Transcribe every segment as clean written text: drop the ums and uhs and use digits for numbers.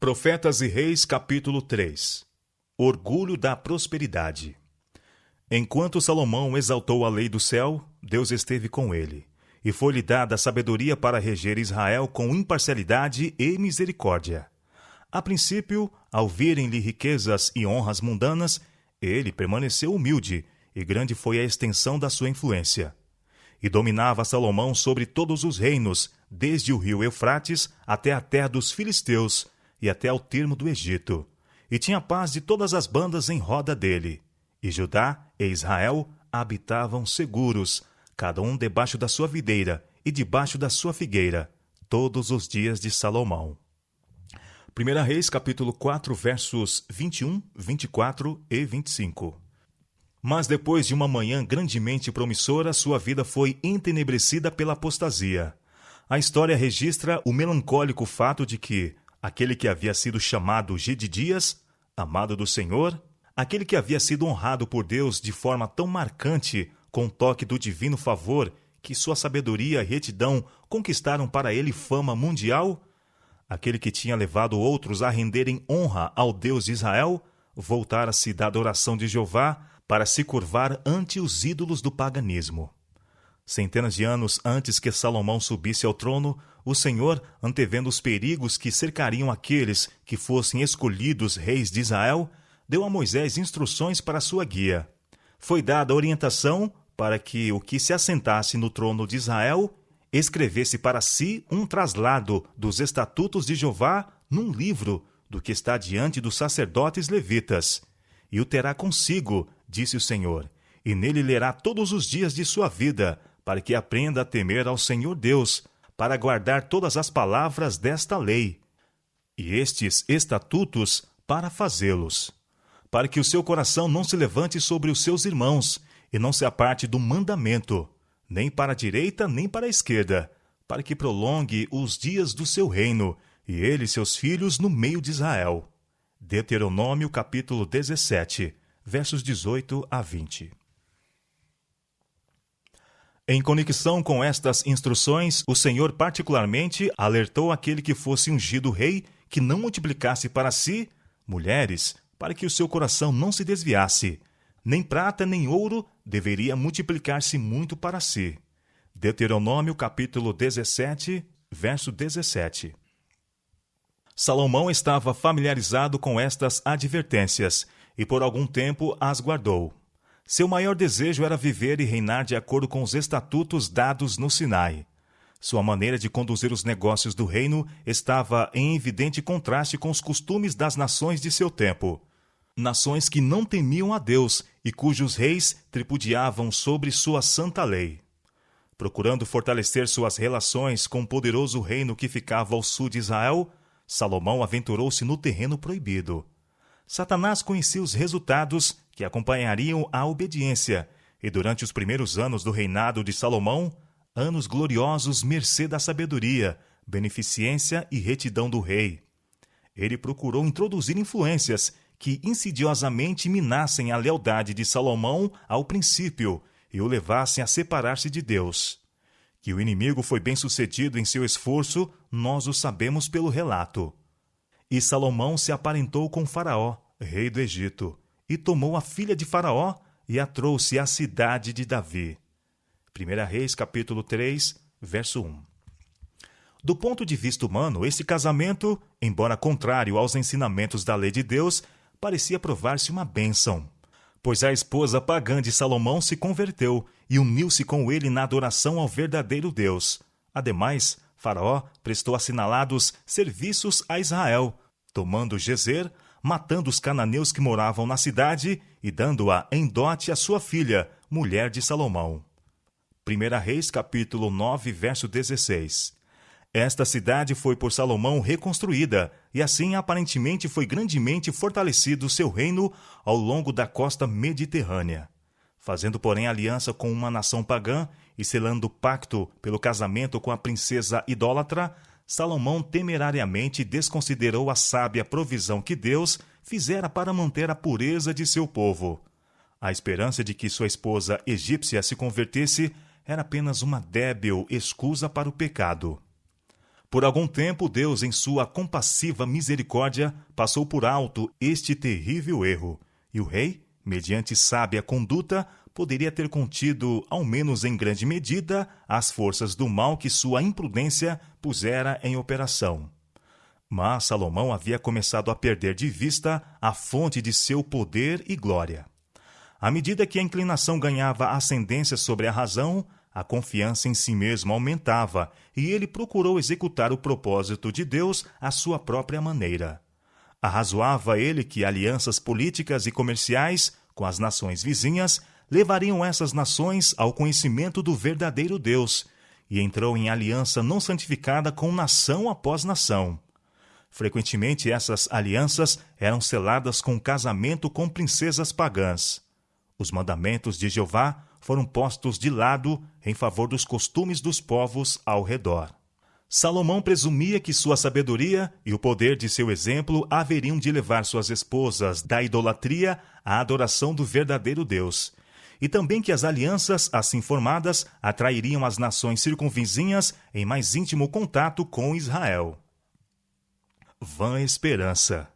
Profetas e Reis, capítulo 3. Orgulho da prosperidade. Enquanto Salomão exaltou a lei do céu, Deus esteve com ele, e foi-lhe dada a sabedoria para reger Israel com imparcialidade e misericórdia. A princípio, ao virem-lhe riquezas e honras mundanas, ele permaneceu humilde, e grande foi a extensão da sua influência. E dominava Salomão sobre todos os reinos, desde o rio Eufrates até a terra dos filisteus, e até ao termo do Egito, e tinha paz de todas as bandas em roda dele. E Judá e Israel habitavam seguros, cada um debaixo da sua videira e debaixo da sua figueira, todos os dias de Salomão. 1 Reis, capítulo 4, versos 21, 24 e 25. Mas depois de uma manhã grandemente promissora, sua vida foi entenebrecida pela apostasia. A história registra o melancólico fato de que aquele que havia sido chamado Gedidias, amado do Senhor, aquele que havia sido honrado por Deus de forma tão marcante, com o toque do divino favor, que sua sabedoria e retidão conquistaram para ele fama mundial, aquele que tinha levado outros a renderem honra ao Deus de Israel, voltara-se da adoração de Jeová para se curvar ante os ídolos do paganismo. Centenas de anos antes que Salomão subisse ao trono, o Senhor, antevendo os perigos que cercariam aqueles que fossem escolhidos reis de Israel, deu a Moisés instruções para sua guia. Foi dada a orientação para que o que se assentasse no trono de Israel escrevesse para si um traslado dos estatutos de Jeová num livro do que está diante dos sacerdotes levitas. E o terá consigo, disse o Senhor, e nele lerá todos os dias de sua vida, para que aprenda a temer ao Senhor Deus, para guardar todas as palavras desta lei, e estes estatutos para fazê-los, para que o seu coração não se levante sobre os seus irmãos, e não se aparte do mandamento, nem para a direita nem para a esquerda, para que prolongue os dias do seu reino, e ele e seus filhos no meio de Israel. Deuteronômio capítulo 17, versos 18 a 20. Em conexão com estas instruções, o Senhor particularmente alertou aquele que fosse ungido rei que não multiplicasse para si mulheres, para que o seu coração não se desviasse. Nem prata nem ouro deveria multiplicar-se muito para si. Deuteronômio capítulo 17, verso 17. Salomão estava familiarizado com estas advertências e por algum tempo as guardou. Seu maior desejo era viver e reinar de acordo com os estatutos dados no Sinai. Sua maneira de conduzir os negócios do reino estava em evidente contraste com os costumes das nações de seu tempo. Nações que não temiam a Deus e cujos reis tripudiavam sobre sua santa lei. Procurando fortalecer suas relações com o poderoso reino que ficava ao sul de Israel, Salomão aventurou-se no terreno proibido. Satanás conhecia os resultados que acompanhariam a obediência, e durante os primeiros anos do reinado de Salomão, anos gloriosos mercê da sabedoria, beneficência e retidão do rei. Ele procurou introduzir influências que insidiosamente minassem a lealdade de Salomão ao princípio e o levassem a separar-se de Deus. Que o inimigo foi bem-sucedido em seu esforço, nós o sabemos pelo relato. E Salomão se aparentou com Faraó, rei do Egito, e tomou a filha de Faraó e a trouxe à cidade de Davi. 1 Reis, capítulo 3, verso 1. Do ponto de vista humano, esse casamento, embora contrário aos ensinamentos da lei de Deus, parecia provar-se uma bênção, pois a esposa pagã de Salomão se converteu e uniu-se com ele na adoração ao verdadeiro Deus. Ademais, Faraó prestou assinalados serviços a Israel, tomando Gezer, matando os cananeus que moravam na cidade e dando-a em dote à sua filha, mulher de Salomão. 1 Reis, capítulo 9, verso 16. Esta cidade foi por Salomão reconstruída, e assim aparentemente foi grandemente fortalecido seu reino ao longo da costa mediterrânea. Fazendo, porém, aliança com uma nação pagã e selando pacto pelo casamento com a princesa idólatra, Salomão temerariamente desconsiderou a sábia provisão que Deus fizera para manter a pureza de seu povo. A esperança de que sua esposa egípcia se convertesse era apenas uma débil escusa para o pecado. Por algum tempo, Deus, em sua compassiva misericórdia, passou por alto este terrível erro, e o rei, mediante sábia conduta, poderia ter contido, ao menos em grande medida, as forças do mal que sua imprudência pusera em operação. Mas Salomão havia começado a perder de vista a fonte de seu poder e glória. À medida que a inclinação ganhava ascendência sobre a razão, a confiança em si mesmo aumentava e ele procurou executar o propósito de Deus à sua própria maneira. Arrazoava ele que alianças políticas e comerciais com as nações vizinhas levariam essas nações ao conhecimento do verdadeiro Deus, e entrou em aliança não santificada com nação após nação. Frequentemente essas alianças eram seladas com casamento com princesas pagãs. Os mandamentos de Jeová foram postos de lado em favor dos costumes dos povos ao redor. Salomão presumia que sua sabedoria e o poder de seu exemplo haveriam de levar suas esposas da idolatria à adoração do verdadeiro Deus, e também que as alianças assim formadas atrairiam as nações circunvizinhas em mais íntimo contato com Israel. Vã esperança!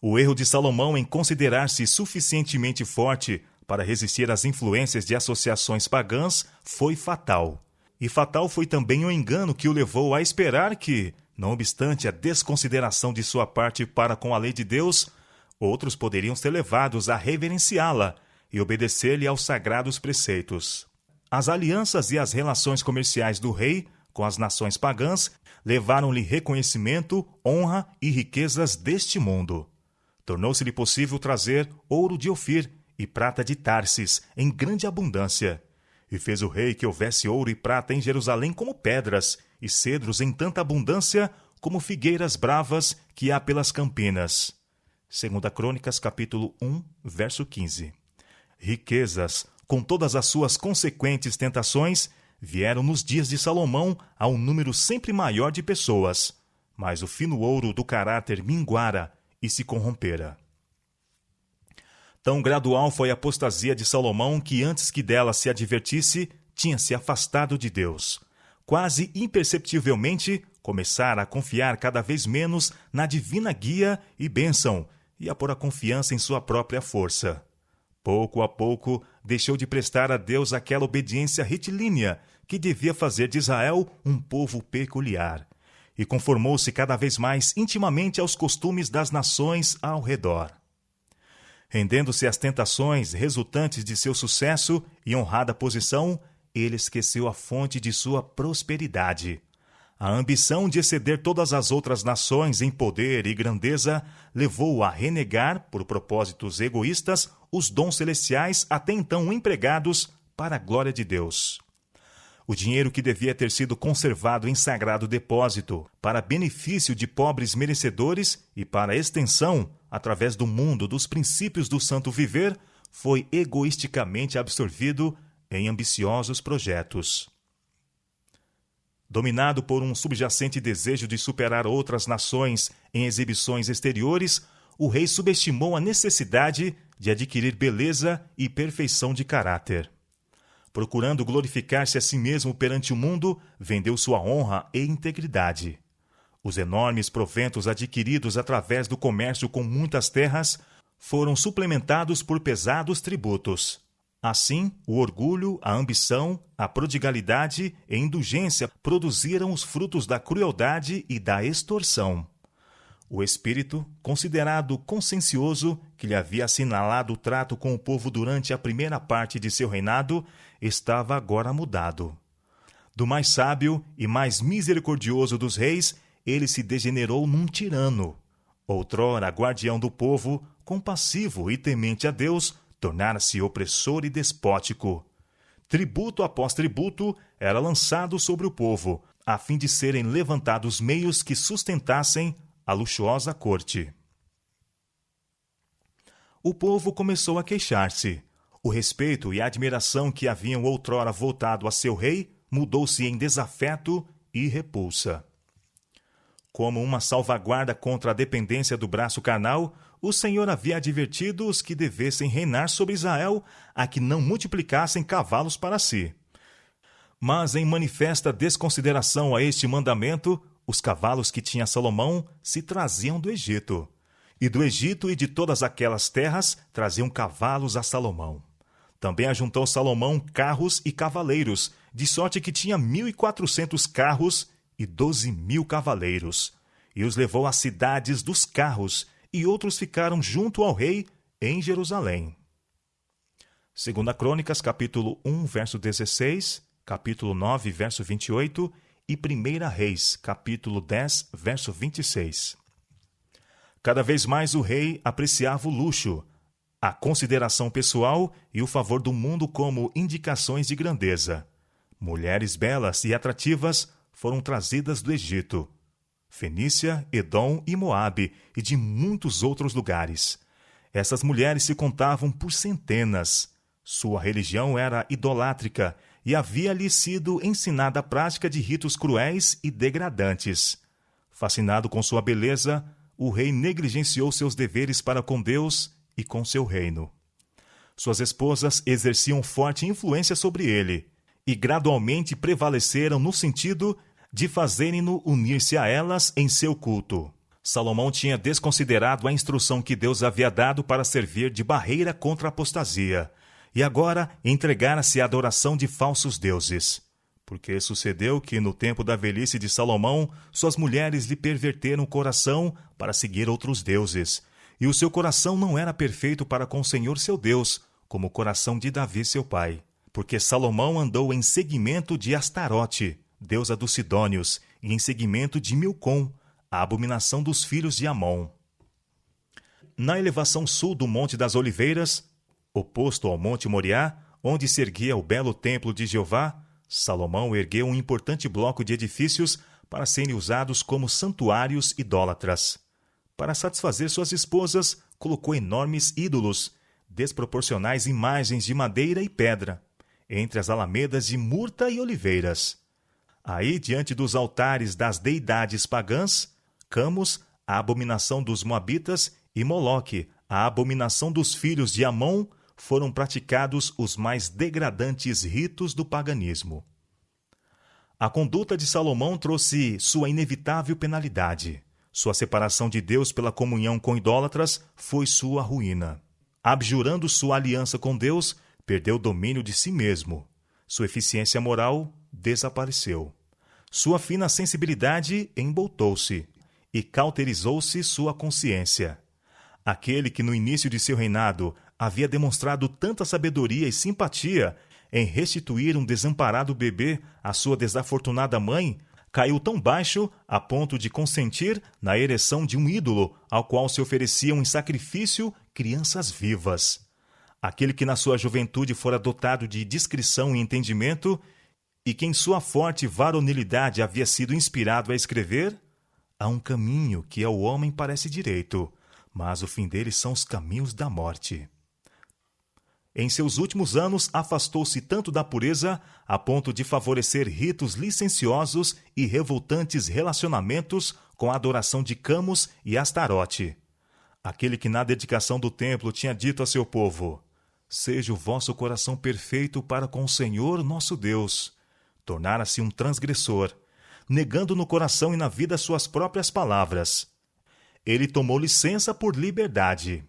O erro de Salomão em considerar-se suficientemente forte para resistir às influências de associações pagãs foi fatal. E fatal foi também o engano que o levou a esperar que, não obstante a desconsideração de sua parte para com a lei de Deus, outros poderiam ser levados a reverenciá-la e obedecer-lhe aos sagrados preceitos. As alianças e as relações comerciais do rei com as nações pagãs levaram-lhe reconhecimento, honra e riquezas deste mundo. Tornou-se-lhe possível trazer ouro de Ofir e prata de Tarsis em grande abundância. E fez o rei que houvesse ouro e prata em Jerusalém como pedras, e cedros em tanta abundância como figueiras bravas que há pelas campinas. 2 Crônicas, capítulo 1, verso 15. Riquezas, com todas as suas consequentes tentações, vieram nos dias de Salomão a um número sempre maior de pessoas, mas o fino ouro do caráter minguara e se corrompera. Tão gradual foi a apostasia de Salomão que, antes que dela se advertisse, tinha se afastado de Deus. Quase imperceptivelmente, começara a confiar cada vez menos na divina guia e bênção e a pôr a confiança em sua própria força. Pouco a pouco, deixou de prestar a Deus aquela obediência retilínea que devia fazer de Israel um povo peculiar, e conformou-se cada vez mais intimamente aos costumes das nações ao redor. Rendendo-se às tentações resultantes de seu sucesso e honrada posição, ele esqueceu a fonte de sua prosperidade. A ambição de exceder todas as outras nações em poder e grandeza levou-o a renegar, por propósitos egoístas, os dons celestiais até então empregados para a glória de Deus. O dinheiro que devia ter sido conservado em sagrado depósito, para benefício de pobres merecedores e para extensão, através do mundo dos princípios do santo viver, foi egoisticamente absorvido em ambiciosos projetos. Dominado por um subjacente desejo de superar outras nações em exibições exteriores, o rei subestimou a necessidade de adquirir beleza e perfeição de caráter. Procurando glorificar-se a si mesmo perante o mundo, vendeu sua honra e integridade. Os enormes proventos adquiridos através do comércio com muitas terras foram suplementados por pesados tributos. Assim, o orgulho, a ambição, a prodigalidade e indulgência produziram os frutos da crueldade e da extorsão. O espírito, considerado consciencioso, que lhe havia assinalado o trato com o povo durante a primeira parte de seu reinado, estava agora mudado. Do mais sábio e mais misericordioso dos reis, ele se degenerou num tirano. Outrora guardião do povo, compassivo e temente a Deus, tornara-se opressor e despótico. Tributo após tributo era lançado sobre o povo, a fim de serem levantados meios que sustentassem a luxuosa corte. O povo começou a queixar-se. O respeito e a admiração que haviam outrora voltado a seu rei mudou-se em desafeto e repulsa. Como uma salvaguarda contra a dependência do braço carnal, o Senhor havia advertido os que devessem reinar sobre Israel a que não multiplicassem cavalos para si. Mas, em manifesta desconsideração a este mandamento, os cavalos que tinha Salomão se traziam do Egito. E do Egito e de todas aquelas terras traziam cavalos a Salomão. Também ajuntou Salomão carros e cavaleiros, de sorte que tinha 1.400 carros e 12.000 cavaleiros. E os levou às cidades dos carros, e outros ficaram junto ao rei em Jerusalém. 2 Crônicas, capítulo 1, verso 16, capítulo 9, verso 28 e 1 Reis, capítulo 10, verso 26. Cada vez mais o rei apreciava o luxo, a consideração pessoal e o favor do mundo como indicações de grandeza. Mulheres belas e atrativas foram trazidas do Egito, Fenícia, Edom e Moabe e de muitos outros lugares. Essas mulheres se contavam por centenas. Sua religião era idolátrica e havia-lhe sido ensinada a prática de ritos cruéis e degradantes. Fascinado com sua beleza, o rei negligenciou seus deveres para com Deus e com seu reino. Suas esposas exerciam forte influência sobre ele e gradualmente prevaleceram no sentido de fazerem-no unir-se a elas em seu culto. Salomão tinha desconsiderado a instrução que Deus havia dado para servir de barreira contra a apostasia, e agora entregara-se à adoração de falsos deuses. Porque sucedeu que, no tempo da velhice de Salomão, suas mulheres lhe perverteram o coração para seguir outros deuses, e o seu coração não era perfeito para com o Senhor seu Deus, como o coração de Davi seu pai. Porque Salomão andou em seguimento de Astarote, deusa dos Sidônios, e em seguimento de Milcom, a abominação dos filhos de Amon. Na elevação sul do Monte das Oliveiras, oposto ao Monte Moriá, onde se erguia o belo templo de Jeová, Salomão ergueu um importante bloco de edifícios para serem usados como santuários idólatras. Para satisfazer suas esposas, colocou enormes ídolos, desproporcionais imagens de madeira e pedra, entre as alamedas de murta e oliveiras. Aí, diante dos altares das deidades pagãs, Camus, a abominação dos Moabitas, e Moloque, a abominação dos filhos de Amon, foram praticados os mais degradantes ritos do paganismo. A conduta de Salomão trouxe sua inevitável penalidade. Sua separação de Deus pela comunhão com idólatras foi sua ruína. Abjurando sua aliança com Deus, perdeu o domínio de si mesmo. Sua eficiência moral desapareceu. Sua fina sensibilidade emboltou-se e cauterizou-se sua consciência. Aquele que no início de seu reinado havia demonstrado tanta sabedoria e simpatia em restituir um desamparado bebê à sua desafortunada mãe, caiu tão baixo a ponto de consentir na ereção de um ídolo ao qual se ofereciam em sacrifício crianças vivas. Aquele que na sua juventude fora dotado de discrição e entendimento e que em sua forte varonilidade havia sido inspirado a escrever: há um caminho que ao homem parece direito, mas o fim dele são os caminhos da morte. Em seus últimos anos, afastou-se tanto da pureza a ponto de favorecer ritos licenciosos e revoltantes relacionamentos com a adoração de Camus e Astarote. Aquele que na dedicação do templo tinha dito a seu povo: seja o vosso coração perfeito para com o Senhor nosso Deus, tornara-se um transgressor, negando no coração e na vida suas próprias palavras. Ele tomou licença por liberdade.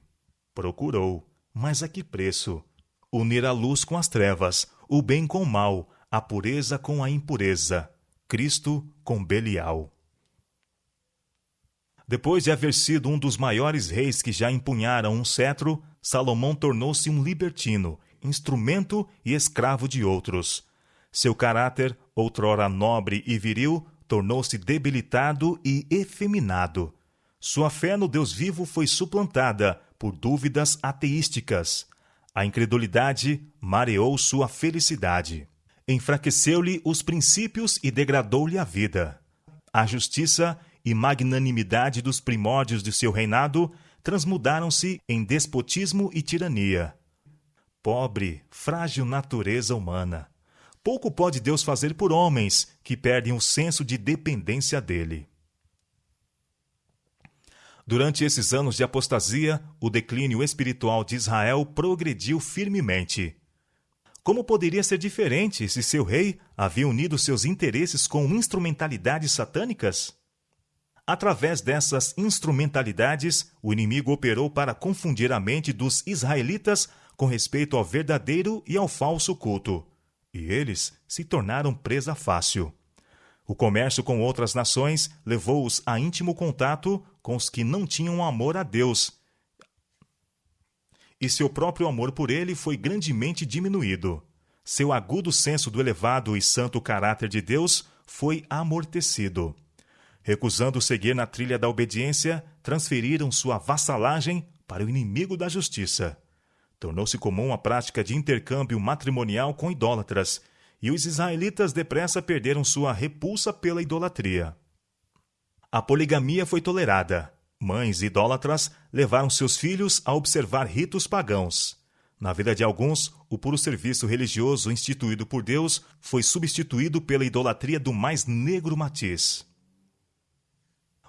Procurou, mas a que preço? Unir a luz com as trevas, o bem com o mal, a pureza com a impureza, Cristo com Belial. Depois de haver sido um dos maiores reis que já empunharam um cetro, Salomão tornou-se um libertino, instrumento e escravo de outros. Seu caráter, outrora nobre e viril, tornou-se debilitado e efeminado. Sua fé no Deus vivo foi suplantada por dúvidas ateísticas. A incredulidade mareou sua felicidade. Enfraqueceu-lhe os princípios e degradou-lhe a vida. A justiça e magnanimidade dos primórdios de seu reinado transmudaram-se em despotismo e tirania. Pobre, frágil natureza humana! Pouco pode Deus fazer por homens que perdem o senso de dependência dele. Durante esses anos de apostasia, o declínio espiritual de Israel progrediu firmemente. Como poderia ser diferente se seu rei havia unido seus interesses com instrumentalidades satânicas? Através dessas instrumentalidades, o inimigo operou para confundir a mente dos israelitas com respeito ao verdadeiro e ao falso culto, e eles se tornaram presa fácil. O comércio com outras nações levou-os a íntimo contato com os que não tinham amor a Deus, e seu próprio amor por ele foi grandemente diminuído. Seu agudo senso do elevado e santo caráter de Deus foi amortecido. Recusando seguir na trilha da obediência, transferiram sua vassalagem para o inimigo da justiça. Tornou-se comum a prática de intercâmbio matrimonial com idólatras, e os israelitas depressa perderam sua repulsa pela idolatria. A poligamia foi tolerada. Mães idólatras levaram seus filhos a observar ritos pagãos. Na vida de alguns, o puro serviço religioso instituído por Deus foi substituído pela idolatria do mais negro matiz.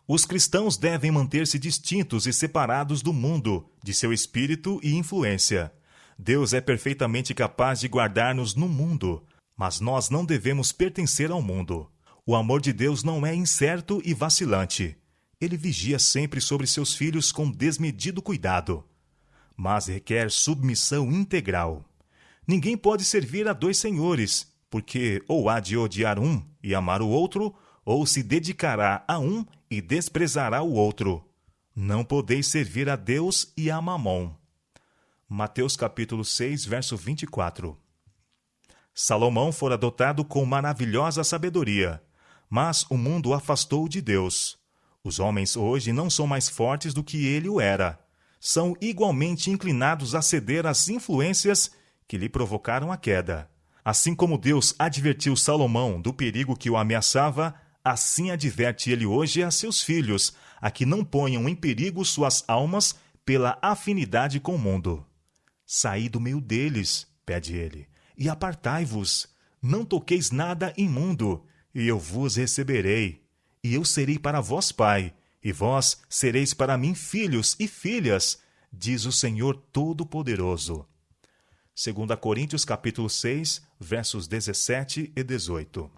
Os cristãos devem manter-se distintos e separados do mundo, de seu espírito e influência. Deus é perfeitamente capaz de guardar-nos no mundo, mas nós não devemos pertencer ao mundo. O amor de Deus não é incerto e vacilante. Ele vigia sempre sobre seus filhos com desmedido cuidado, mas requer submissão integral. Ninguém pode servir a dois senhores, porque ou há de odiar um e amar o outro, ou se dedicará a um e desprezará o outro. Não podeis servir a Deus e a Mamom. Mateus capítulo 6, verso 24. Salomão fora dotado com maravilhosa sabedoria, mas o mundo o afastou de Deus. Os homens hoje não são mais fortes do que ele o era. São igualmente inclinados a ceder às influências que lhe provocaram a queda. Assim como Deus advertiu Salomão do perigo que o ameaçava, assim adverte ele hoje a seus filhos, a que não ponham em perigo suas almas pela afinidade com o mundo. Saí do meio deles, pede ele, e apartai-vos. Não toqueis nada imundo, e eu vos receberei. E eu serei para vós pai, e vós sereis para mim filhos e filhas, diz o Senhor Todo-Poderoso. 2 Coríntios capítulo 6, versos 17 e 18.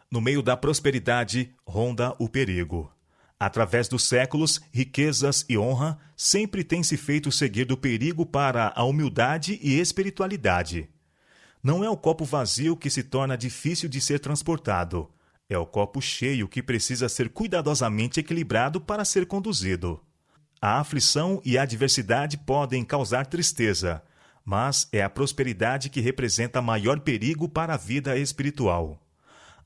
No meio da prosperidade ronda o perigo. Através dos séculos, riquezas e honra sempre têm se feito seguir do perigo para a humildade e espiritualidade. Não é o copo vazio que se torna difícil de ser transportado. É o copo cheio que precisa ser cuidadosamente equilibrado para ser conduzido. A aflição e a adversidade podem causar tristeza, mas é a prosperidade que representa maior perigo para a vida espiritual.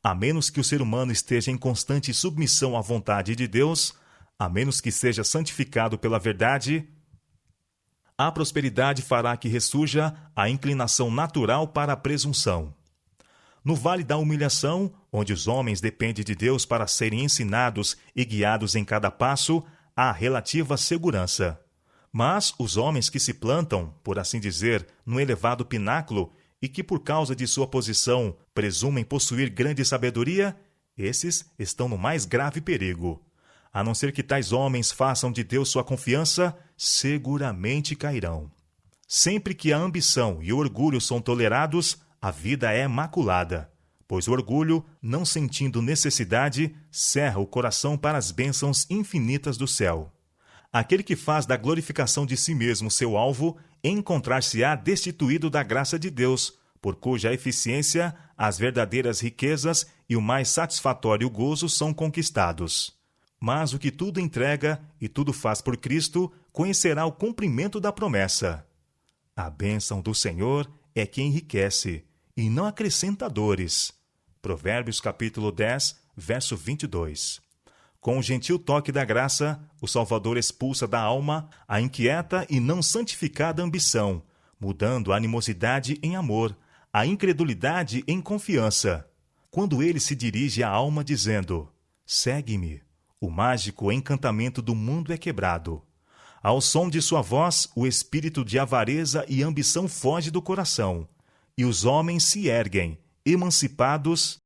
A menos que o ser humano esteja em constante submissão à vontade de Deus, a menos que seja santificado pela verdade, a prosperidade fará que ressurja a inclinação natural para a presunção. No vale da humilhação, onde os homens dependem de Deus para serem ensinados e guiados em cada passo, há relativa segurança. Mas os homens que se plantam, por assim dizer, no elevado pináculo e que, por causa de sua posição, presumem possuir grande sabedoria, esses estão no mais grave perigo. A não ser que tais homens façam de Deus sua confiança, seguramente cairão. Sempre que a ambição e o orgulho são tolerados, a vida é maculada, pois o orgulho, não sentindo necessidade, cerra o coração para as bênçãos infinitas do céu. Aquele que faz da glorificação de si mesmo seu alvo, encontrar-se-á destituído da graça de Deus, por cuja eficiência as verdadeiras riquezas e o mais satisfatório gozo são conquistados. Mas o que tudo entrega e tudo faz por Cristo, conhecerá o cumprimento da promessa. A bênção do Senhor é que enriquece, e não acrescenta dores. Provérbios capítulo 10, verso 22. Com o gentil toque da graça, o Salvador expulsa da alma a inquieta e não santificada ambição, mudando a animosidade em amor, a incredulidade em confiança. Quando ele se dirige à alma dizendo, segue-me, o mágico encantamento do mundo é quebrado. Ao som de sua voz, o espírito de avareza e ambição foge do coração, e os homens se erguem, emancipados